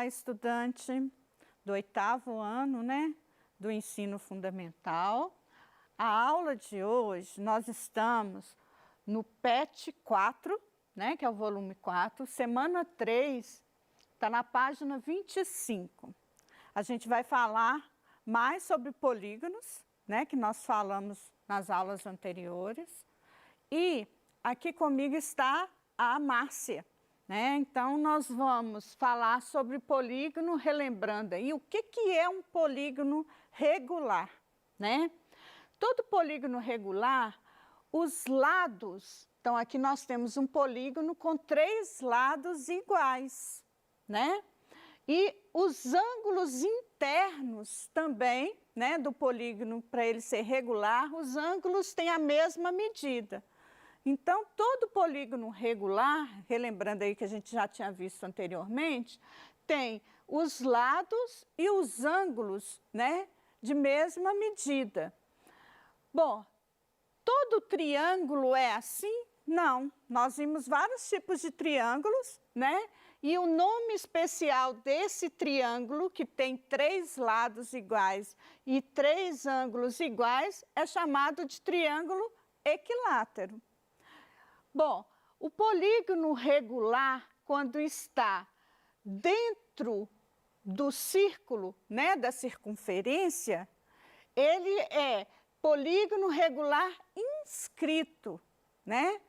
Olá, estudante do 8º ano, né, do ensino fundamental. A aula de hoje, nós estamos no PET 4, né, que é o volume 4, semana 3, está na página 25. A gente vai falar mais sobre polígonos, né, que nós falamos nas aulas anteriores. E aqui comigo está a Márcia, né? Então nós vamos falar sobre polígono, relembrando aí o que é um polígono regular, né? Todo polígono regular, os lados, então aqui nós temos um polígono com 3 lados iguais, né? E os ângulos internos também, né, do polígono, para ele ser regular, os ângulos têm a mesma medida. Então, todo polígono regular, relembrando aí que a gente já tinha visto anteriormente, tem os lados e os ângulos, né, de mesma medida. Bom, todo triângulo é assim? Não, nós vimos vários tipos de triângulos, né? E o nome especial desse triângulo, que tem 3 lados iguais e 3 ângulos iguais, é chamado de triângulo equilátero. Bom, o polígono regular, quando está dentro do círculo, né, da circunferência, ele é polígono regular inscrito, né?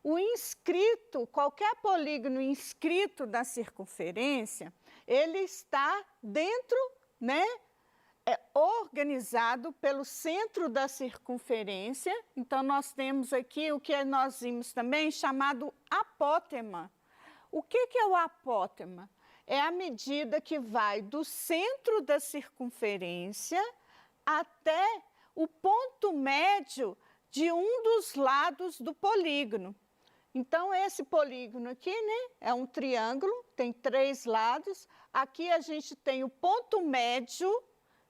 O inscrito, qualquer polígono inscrito da circunferência, ele está dentro, né? É organizado pelo centro da circunferência. Então, nós temos aqui o que nós vimos também chamado apótema. O que é o apótema? É a medida que vai do centro da circunferência até o ponto médio de um dos lados do polígono. Então, esse polígono aqui, né, é um triângulo, tem 3 lados. Aqui a gente tem o ponto médio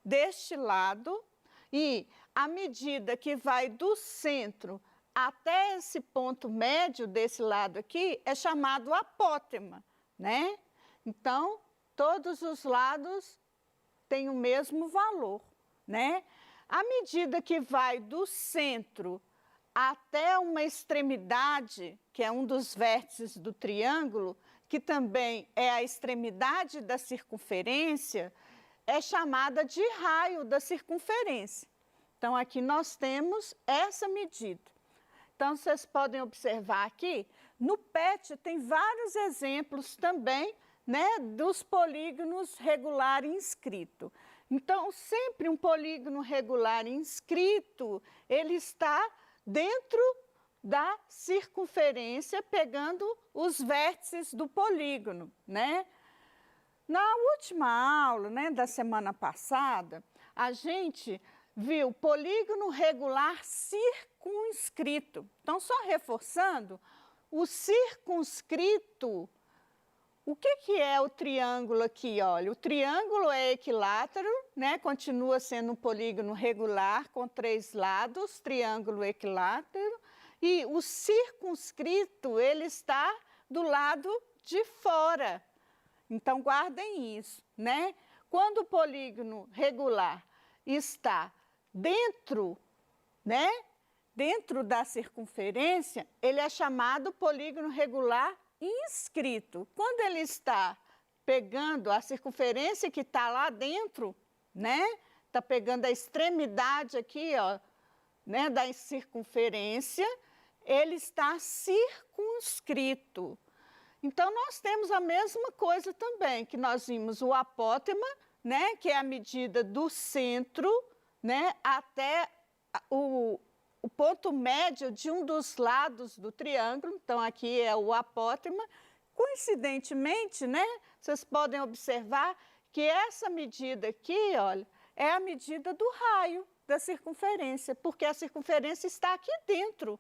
deste lado, e a medida que vai do centro até esse ponto médio desse lado aqui é chamado apótema, né? Então, todos os lados têm o mesmo valor, né? A medida que vai do centro até uma extremidade, que é um dos vértices do triângulo, que também é a extremidade da circunferência, é chamada de raio da circunferência. Então, aqui nós temos essa medida. Então, vocês podem observar aqui, no PET tem vários exemplos também, né, dos polígonos regular inscrito. Então, sempre um polígono regular inscrito, ele está dentro da circunferência, pegando os vértices do polígono, né? Na última aula, né, da semana passada, a gente viu polígono regular circunscrito. Então, só reforçando, o circunscrito, o que é o triângulo aqui? Olha, o triângulo é equilátero, né, continua sendo um polígono regular com 3 lados, triângulo equilátero, e o circunscrito, ele está do lado de fora. Então, guardem isso, né? Quando o polígono regular está dentro, né? Dentro da circunferência, ele é chamado polígono regular inscrito. Quando ele está pegando a circunferência que está lá dentro, né? Está pegando a extremidade aqui, ó, né? Da circunferência, ele está circunscrito. Então, nós temos a mesma coisa também, que nós vimos o apótema, né, que é a medida do centro, né, até o ponto médio de um dos lados do triângulo. Então, aqui é o apótema. Coincidentemente, né, vocês podem observar que essa medida aqui, olha, é a medida do raio da circunferência, porque a circunferência está aqui dentro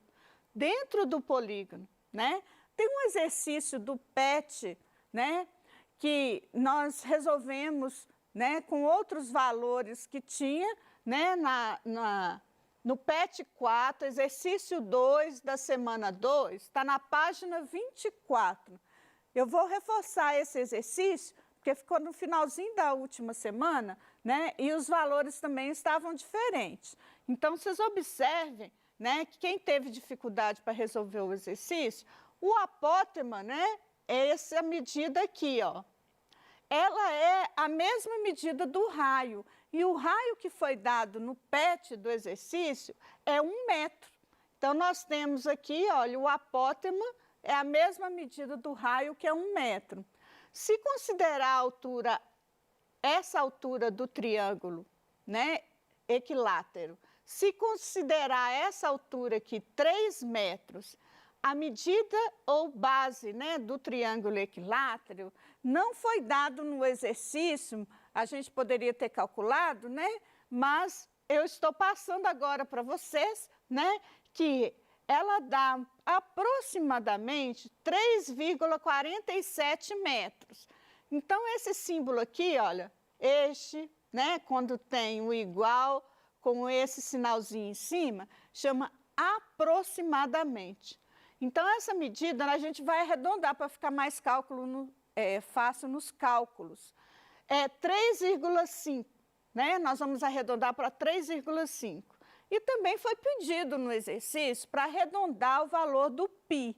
do polígono, né? Tem um exercício do PET, né, que nós resolvemos, né, com outros valores que tinha, né, no PET 4, exercício 2 da semana 2, está na página 24. Eu vou reforçar esse exercício porque ficou no finalzinho da última semana, né? E os valores também estavam diferentes. Então, vocês observem, né, que quem teve dificuldade para resolver o exercício, o apótema, né, é essa medida aqui, ó. Ela é a mesma medida do raio. E o raio que foi dado no PET do exercício é 1 metro. Então, nós temos aqui, olha, o apótema é a mesma medida do raio, que é 1 metro. Se considerar a altura, essa altura do triângulo, né, equilátero, se considerar essa altura aqui 3 metros, a medida ou base, né, do triângulo equilátero não foi dado no exercício, a gente poderia ter calculado, né, mas eu estou passando agora para vocês, né, que ela dá aproximadamente 3,47 metros. Então, esse símbolo aqui, olha, este, né, quando tem o igual com esse sinalzinho em cima, chama aproximadamente. Então, essa medida a gente vai arredondar para ficar mais fácil nos cálculos. É 3,5, né? Nós vamos arredondar para 3,5. E também foi pedido no exercício para arredondar o valor do π.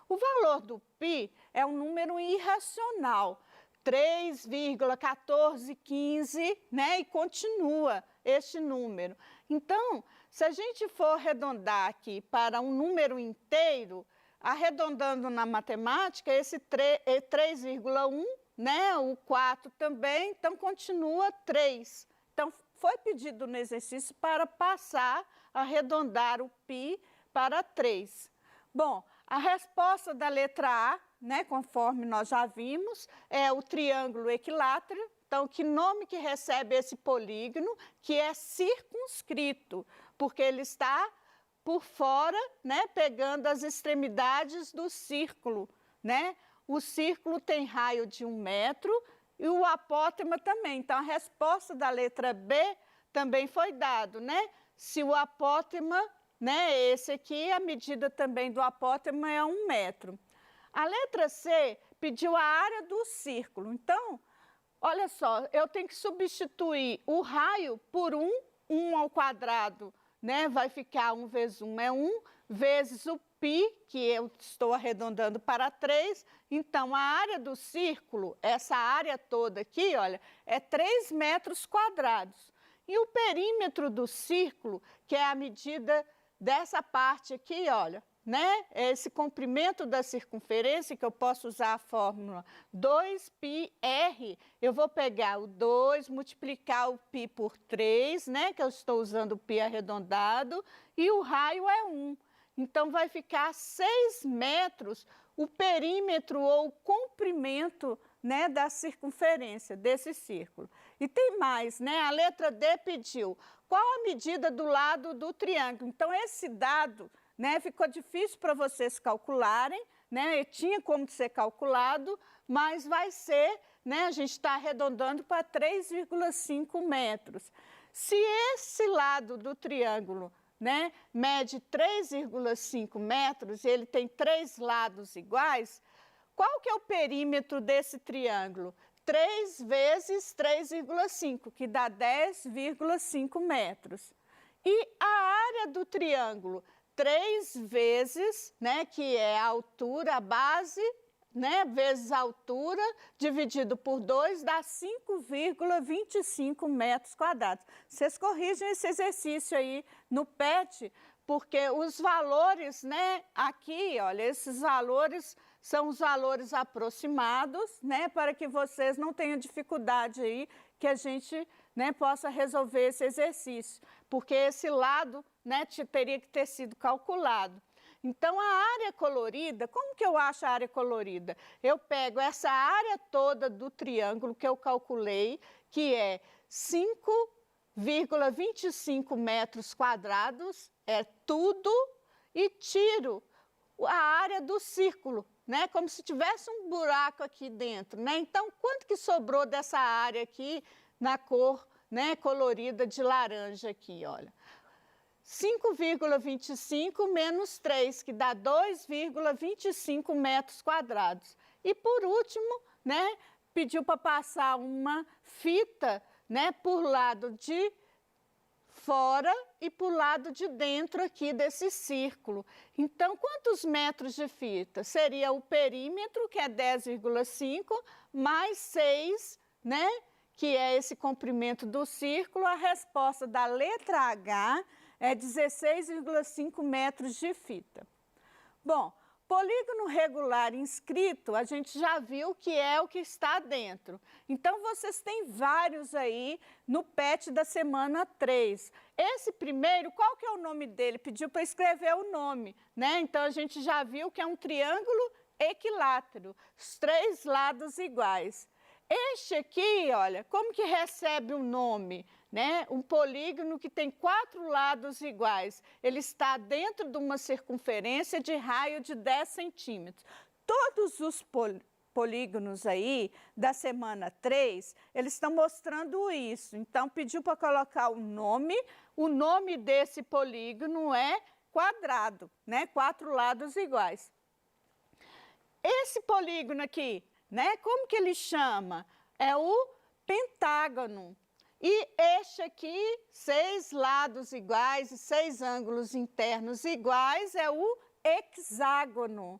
O valor do π é um número irracional, 3,1415, né? E continua este número. Então, se a gente for arredondar aqui para um número inteiro, arredondando na matemática, esse 3,1, né? O 4 também, então continua 3. Então, foi pedido no exercício para passar, arredondar o π para 3. Bom, a resposta da letra A, né, conforme nós já vimos, é o triângulo equilátero. Então, que nome que recebe esse polígono? Que é circunscrito, porque ele está por fora, né, pegando as extremidades do círculo, né? O círculo tem raio de 1 metro e o apótema também. Então, a resposta da letra B também foi dado, né? Se o apótema, né, esse aqui, a medida também do apótema é 1 metro. A letra C pediu a área do círculo. Então, olha só, eu tenho que substituir o raio por 1 ao quadrado, né? Vai ficar 1 vezes 1 é 1, vezes o π, que eu estou arredondando para 3. Então, a área do círculo, essa área toda aqui, olha, é 3 metros quadrados. E o perímetro do círculo, que é a medida dessa parte aqui, olha, né? Esse comprimento da circunferência, que eu posso usar a fórmula 2πr, eu vou pegar o 2, multiplicar o π por 3, né? Que eu estou usando o π arredondado, e o raio é 1. Então, vai ficar 6 metros o perímetro ou o comprimento, né, da circunferência desse círculo. E tem mais, né? A letra D pediu qual a medida do lado do triângulo. Então, esse dado, né, ficou difícil para vocês calcularem, né? E tinha como ser calculado, mas vai ser, né? A gente está arredondando para 3,5 metros. Se esse lado do triângulo, né, mede 3,5 metros e ele tem 3 lados iguais, qual que é o perímetro desse triângulo? 3 vezes 3,5, que dá 10,5 metros. E a área do triângulo? 3 vezes, né, que é a altura, a base, né, vezes a altura, dividido por 2, dá 5,25 metros quadrados. Vocês corrigem esse exercício aí no PET, porque os valores, né, aqui, olha, esses valores são os valores aproximados, né, para que vocês não tenham dificuldade aí, que a gente, né, possa resolver esse exercício, porque esse lado, né, teria que ter sido calculado. Então, a área colorida, como que eu acho a área colorida? Eu pego essa área toda do triângulo que eu calculei, que é 5,25 metros quadrados, é tudo, e tiro a área do círculo, né? Como se tivesse um buraco aqui dentro, né? Então, quanto que sobrou dessa área aqui na cor, né, colorida de laranja aqui, olha? 5,25 menos 3, que dá 2,25 metros quadrados. E por último, né, pediu para passar uma fita, né, por lado de fora e por lado de dentro aqui desse círculo. Então, quantos metros de fita? Seria o perímetro, que é 10,5, mais 6, né, que é esse comprimento do círculo. A resposta da letra H é 16,5 metros de fita. Bom, polígono regular inscrito, a gente já viu que é o que está dentro. Então, vocês têm vários aí no PET da semana 3. Esse primeiro, qual que é o nome dele? Pediu para escrever o nome, né? Então, a gente já viu que é um triângulo equilátero, os 3 lados iguais. Este aqui, olha, como que recebe o nome? Né? Um polígono que tem 4 lados iguais. Ele está dentro de uma circunferência de raio de 10 centímetros. Todos os polígonos aí da semana 3, eles estão mostrando isso. Então, pediu para colocar o nome desse polígono é quadrado, né? 4 lados iguais. Esse polígono aqui, né? Como que ele chama? É o pentágono. E este aqui, 6 lados iguais e 6 ângulos internos iguais, é o hexágono.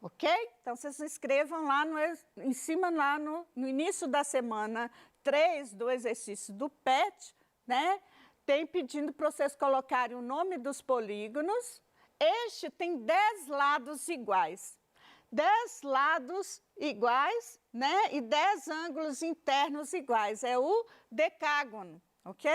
Ok? Então, vocês escrevam lá em cima, lá no início da semana 3 do exercício do PET, né? Tem pedindo para vocês colocarem o nome dos polígonos. Este tem 10 lados iguais. 10 lados iguais, né? E 10 ângulos internos iguais. É o decágono, ok?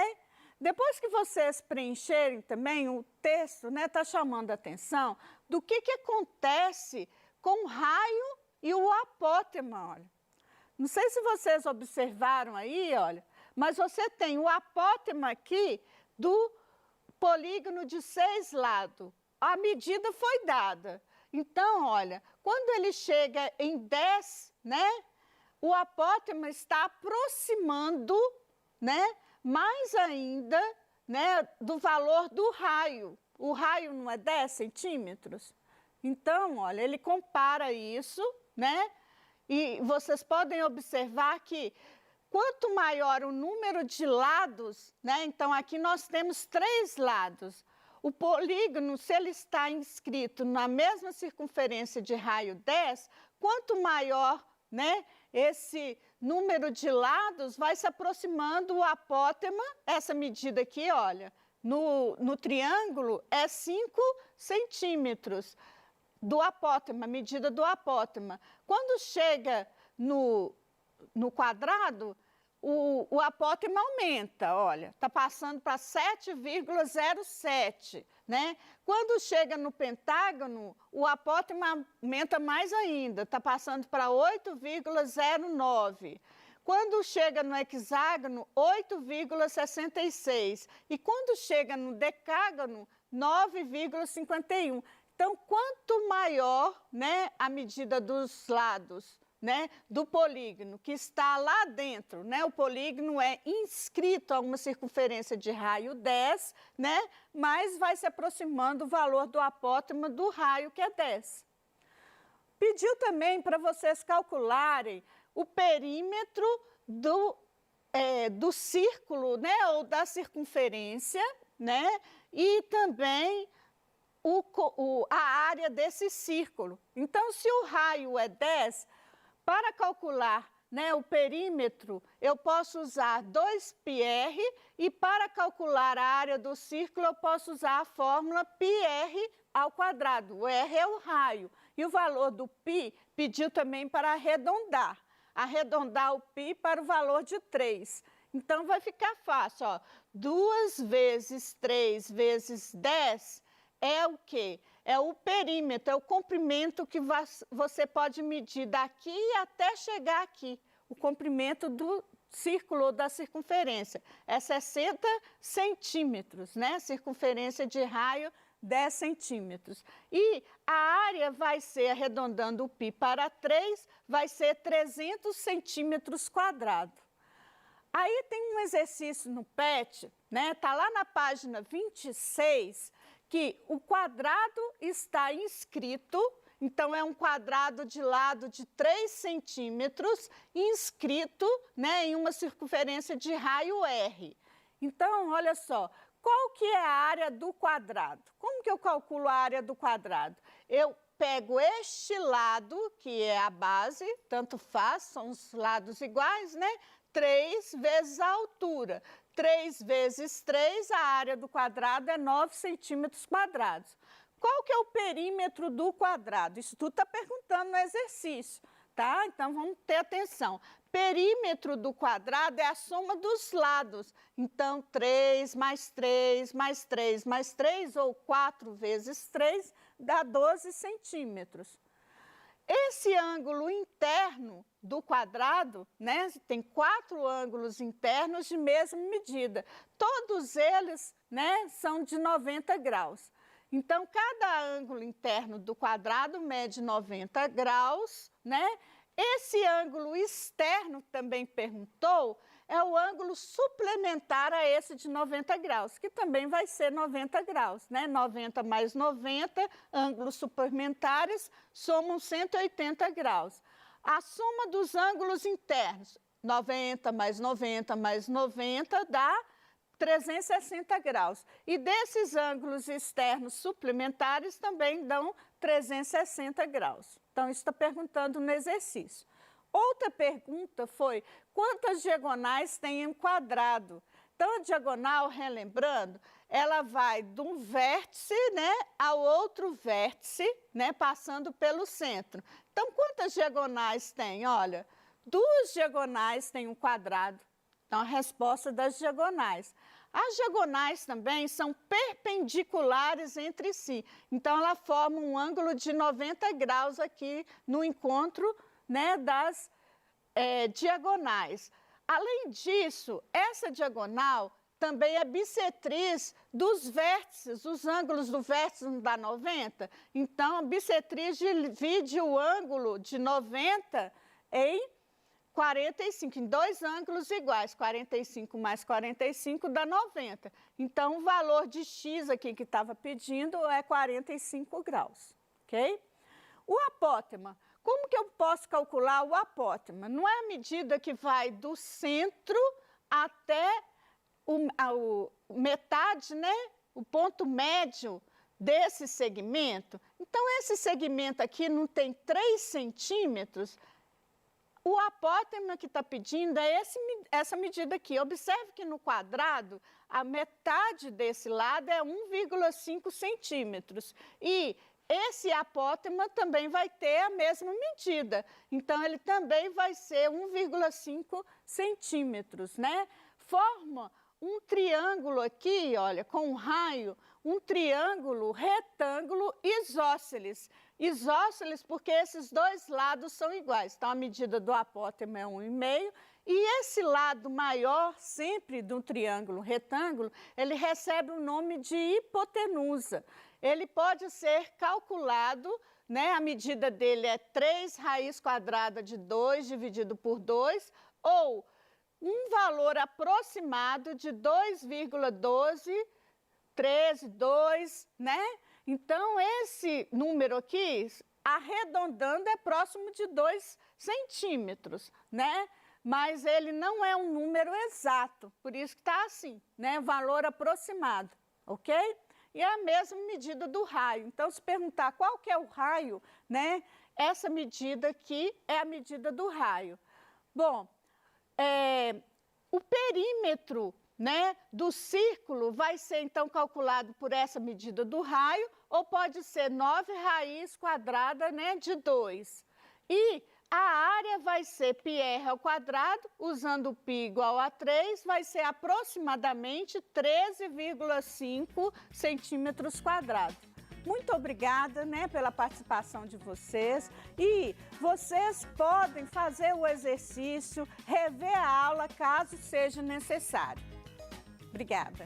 Depois que vocês preencherem também, o texto, né, está chamando a atenção do que acontece com o raio e o apótema, olha. Não sei se vocês observaram aí, olha, mas você tem o apótema aqui do polígono de 6 lados. A medida foi dada. Então, olha, quando ele chega em 10, né, o apótema está aproximando, né, mais ainda, né, do valor do raio. O raio não é 10 centímetros? Então, olha, ele compara isso, né, e vocês podem observar que quanto maior o número de lados, né, então aqui nós temos 3 lados. O polígono, se ele está inscrito na mesma circunferência de raio 10, quanto maior, né, esse número de lados, vai se aproximando o apótema, essa medida aqui, olha, no triângulo é 5 centímetros do apótema, medida do apótema. Quando chega no quadrado, o apótema aumenta, olha, está passando para 7,07, né? Quando chega no pentágono, o apótema aumenta mais ainda, está passando para 8,09. Quando chega no hexágono, 8,66. E quando chega no decágono, 9,51. Então, quanto maior, né, a medida dos lados, né, do polígono, que está lá dentro, né, o polígono é inscrito a uma circunferência de raio 10, né, mas vai se aproximando o valor do apótema do raio, que é 10. Pediu também para vocês calcularem o perímetro do círculo, né, ou da circunferência, né, e também a área desse círculo. Então, se o raio é 10, para calcular, né, o perímetro, eu posso usar 2πr e para calcular a área do círculo, eu posso usar a fórmula πr ao quadrado. O r é o raio. E o valor do π pediu também para arredondar. Arredondar o π para o valor de 3. Então, vai ficar fácil, ó. 2 vezes 3 vezes 10 é o quê? É o perímetro, é o comprimento que você pode medir daqui até chegar aqui. O comprimento do círculo ou da circunferência. É 60 centímetros, né? Circunferência de raio, 10 centímetros. E a área vai ser, arredondando o π para 3, vai ser 300 centímetros quadrados. Aí tem um exercício no PET, né? Está lá na página 26, que o quadrado está inscrito, Então, é um quadrado de lado de 3 centímetros inscrito, né, em uma circunferência de raio R. Então, olha só, qual que é a área do quadrado? Como que eu calculo a área do quadrado? Eu pego este lado, que é a base, tanto faz, são os lados iguais, né? 3 vezes a altura. 3 vezes 3, a área do quadrado é 9 centímetros quadrados. Qual que é o perímetro do quadrado? Isso tudo está perguntando no exercício, tá? Então, vamos ter atenção. Perímetro do quadrado é a soma dos lados. Então, 3 mais 3 mais 3 mais 3, ou 4 vezes 3, dá 12 centímetros. Esse ângulo interno do quadrado, né, tem 4 ângulos internos de mesma medida. Todos eles, né, são de 90 graus. Então, cada ângulo interno do quadrado mede 90 graus, né? Esse ângulo externo, também perguntou, é o ângulo suplementar a esse de 90 graus, que também vai ser 90 graus, né? 90 mais 90, ângulos suplementares, somam 180 graus. A soma dos ângulos internos, 90 mais 90 mais 90, dá 360 graus. E desses ângulos externos suplementares também dão 360 graus. Então, isso está perguntando no exercício. Outra pergunta foi, quantas diagonais tem um quadrado? Então, a diagonal, relembrando, ela vai de um vértice, né, ao outro vértice, né, passando pelo centro. Então, quantas diagonais tem? Olha, 2 diagonais tem um quadrado. Então, a resposta das diagonais. As diagonais também são perpendiculares entre si. Então, ela forma um ângulo de 90 graus aqui no encontro, né, das diagonais. Além disso, essa diagonal também é bissetriz dos vértices. Os ângulos do vértice não dá 90. Então, a bissetriz divide o ângulo de 90 em 45, em 2 ângulos iguais, 45 mais 45 dá 90. Então, o valor de x aqui que estava pedindo é 45 graus, ok? O apótema, como que eu posso calcular o apótema? Não é a medida que vai do centro até metade, né? O ponto médio desse segmento. Então, esse segmento aqui não tem 3 centímetros. O apótema que está pedindo é essa medida aqui. Observe que no quadrado, a metade desse lado é 1,5 centímetros. E esse apótema também vai ter a mesma medida. Então, ele também vai ser 1,5 centímetros, né? Forma um triângulo aqui, olha, com um raio, um triângulo retângulo isósceles. Isósceles porque esses 2 lados são iguais. Então, a medida do apótema é 1,5. E esse lado maior, sempre do triângulo retângulo, ele recebe o nome de hipotenusa. Ele pode ser calculado, né? A medida dele é 3 raiz quadrada de 2 dividido por 2, ou um valor aproximado de 2,1213, né? Então, esse número aqui, arredondando, é próximo de 2 centímetros, né? Mas ele não é um número exato, por isso que está assim, né? Valor aproximado, ok? E é a mesma medida do raio. Então, se perguntar qual que é o raio, né? Essa medida aqui é a medida do raio. Bom, o perímetro, né, do círculo vai ser, então, calculado por essa medida do raio, ou pode ser 9 raiz quadrada, né, de 2. E a área vai ser πr ao quadrado, usando π igual a 3, vai ser aproximadamente 13,5 centímetros quadrados. Muito obrigada, né, pela participação de vocês. E vocês podem fazer o exercício, rever a aula caso seja necessário. Obrigada.